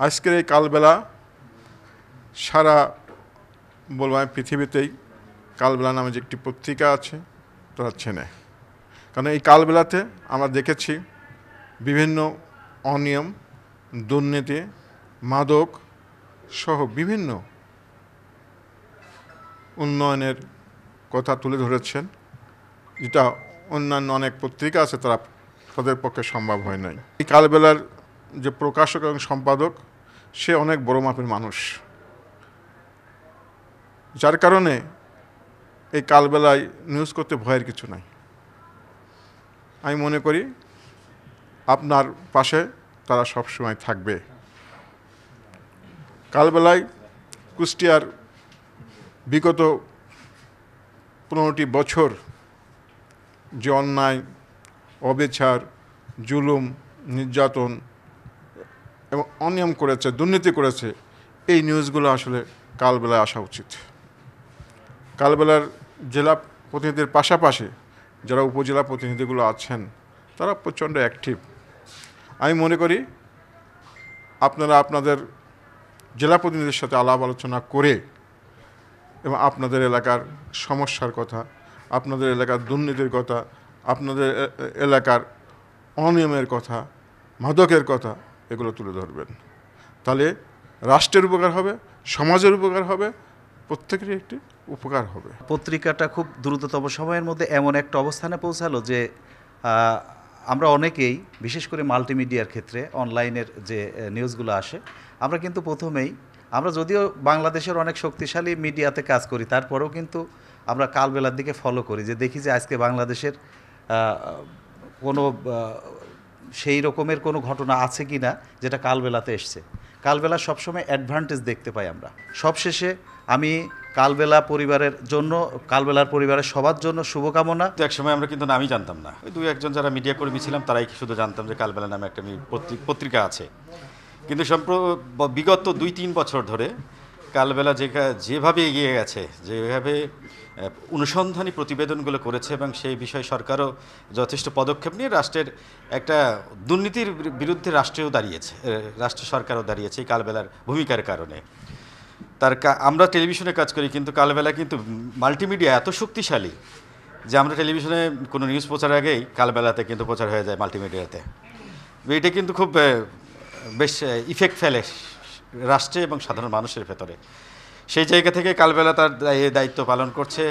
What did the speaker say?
আজকের এই কালবেলা সারা বলবো আমি পৃথিবীতেই কালবেলা নামে যে একটি পত্রিকা আছে তারা চেনে। কারণ এই কালবেলাতে আমরা দেখেছি বিভিন্ন অনিয়ম, দুর্নীতি, মাদক সহ বিভিন্ন উন্নয়নের কথা তুলে ধরেছেন, যেটা অন্যান্য অনেক পত্রিকা আছে তাদের পক্ষে সম্ভব হয় নাই। এই কালবেলার যে প্রকাশক এবং সম্পাদক সে অনেক বড় মাপের মানুষ, যার কারণে এই কালবেলায় নিউজ করতে ভয়ের কিছু নাই। আমি মনে করি আপনার পাশে তারা সবসময় থাকবে। কালবেলায় কুষ্টিয়ার বিগত 15টি বছর যে অন্যায়, অবিচার, জুলুম, নির্যাতন এবং অনিয়ম করেছে, দুর্নীতি করেছে, এই নিউজগুলো আসলে কালবেলায় আসা উচিত। কালবেলার জেলা প্রতিনিধির পাশাপাশি যারা উপজেলা প্রতিনিধিগুলো আছেন তারা প্রচণ্ড অ্যাক্টিভ। আমি মনে করি আপনারা আপনাদের জেলা প্রতিনিধির সাথে আলাপ আলোচনা করে এবং আপনাদের এলাকার সমস্যার কথা, আপনাদের এলাকার দুর্নীতির কথা, আপনাদের এলাকার অনিয়মের কথা, মাদকের কথা এগুলো তুলে ধরবেন। তাহলে রাষ্ট্রের উপকার হবে, সমাজের উপকার হবে, প্রত্যেকেরই একটি উপকার হবে। পত্রিকাটা খুব দ্রুততম সময়ের মধ্যে এমন একটা অবস্থানে পৌঁছালো যে আমরা অনেকেই, বিশেষ করে মাল্টিমিডিয়ার ক্ষেত্রে অনলাইনের যে নিউজগুলো আসে, আমরা কিন্তু প্রথমেই, আমরা যদিও বাংলাদেশের অনেক শক্তিশালী মিডিয়াতে কাজ করি, তারপরেও কিন্তু আমরা কালবেলার দিকে ফলো করি, যে দেখি যে আজকে বাংলাদেশের কোনো সেই রকমের কোনো ঘটনা আছে কি না যেটা কালবেলাতে এসছে। কালবেলা সবসময় অ্যাডভান্টেজ দেখতে পাই আমরা। সবশেষে আমি কালবেলা পরিবারের জন্য, কালবেলার পরিবারের সবার জন্য শুভকামনা। এক সময় আমরা কিন্তু নামই জানতাম না, ওই দুই একজন যারা মিডিয়া কর্মী ছিলাম তারাই শুধু জানতাম যে কালবেলা নামে একটা পত্রিকা আছে। কিন্তু বিগত 2-3 বছর ধরে কালবেলা যেভাবে এগিয়ে গেছে, যেভাবে অনুসন্ধানী প্রতিবেদনগুলো করেছে, এবং সেই বিষয়ে সরকারও যথেষ্ট পদক্ষেপ নিয়ে রাষ্ট্রের একটা দুর্নীতির বিরুদ্ধে রাষ্ট্র সরকারও দাঁড়িয়েছে এই কালবেলার ভূমিকার কারণে। আমরা টেলিভিশনে কাজ করি, কিন্তু কালবেলা কিন্তু মাল্টিমিডিয়া এত শক্তিশালী যে আমরা টেলিভিশনে কোনো নিউজ প্রচার আগেই কালবেলাতে কিন্তু প্রচার হয়ে যায় মাল্টিমিডিয়াতে। এটা কিন্তু খুব বেশ ইফেক্ট ফেলে রাষ্ট্রে এবং সাধারণ মানুষের ভেতরে। সেই জায়গা থেকে কালবেলা তার দায়িত্ব পালন করছে।